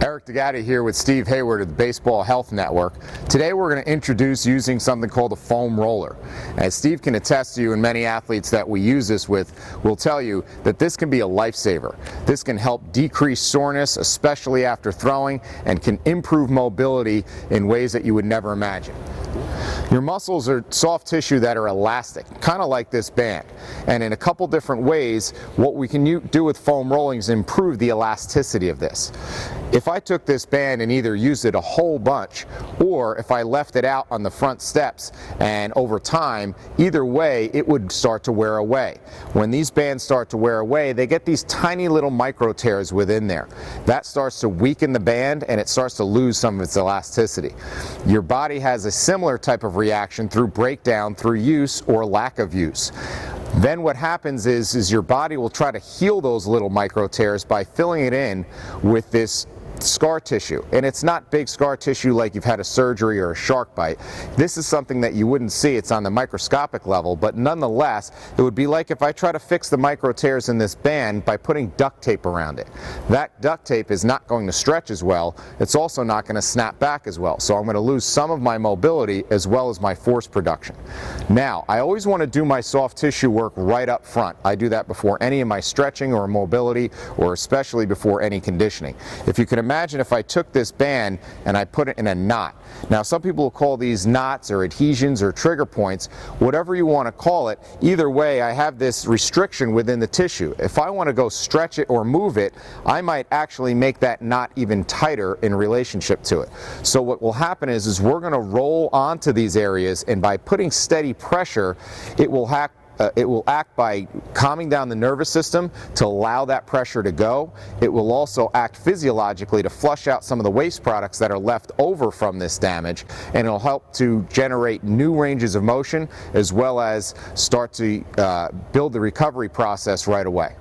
Eric DeGatti here with Steve Hayward of the Baseball Health Network. Today we're going to introduce using something called a foam roller. As Steve can attest to you, and many athletes that we use this with will tell you that this can be a lifesaver. This can help decrease soreness, especially after throwing, and can improve mobility in ways that you would never imagine. Your muscles are soft tissue that are elastic, kind of like this band. And in a couple different ways, what we can do with foam rolling is improve the elasticity of this. If I took this band and either used it a whole bunch, or if I left it out on the front steps and over time, either way, it would start to wear away. When these bands start to wear away, they get these tiny little micro tears within there. That starts to weaken the band and it starts to lose some of its elasticity. Your body has a similar type of reaction through breakdown, through use or lack of use. Then what happens is your body will try to heal those little micro tears by filling it in with this scar tissue. And it's not big scar tissue like you've had a surgery or a shark bite. This is something that you wouldn't see. It's on the microscopic level, but nonetheless, it would be like if I try to fix the micro tears in this band by putting duct tape around it. That duct tape is not going to stretch as well. It's also not going to snap back as well. So I'm going to lose some of my mobility as well as my force production. Now, I always want to do my soft tissue work right up front. I do that before any of my stretching or mobility, or especially before any conditioning. If you can imagine if I took this band and I put it in a knot. Now, some people will call these knots or adhesions or trigger points, whatever you want to call it. Either way, I have this restriction within the tissue. If I want to go stretch it or move it, I might actually make that knot even tighter in relationship to it. So what will happen is we're going to roll onto these areas, and by putting steady pressure, it will act by calming down the nervous system to allow that pressure to go. It will also act physiologically to flush out some of the waste products that are left over from this damage, and it'll help to generate new ranges of motion as well as start to build the recovery process right away.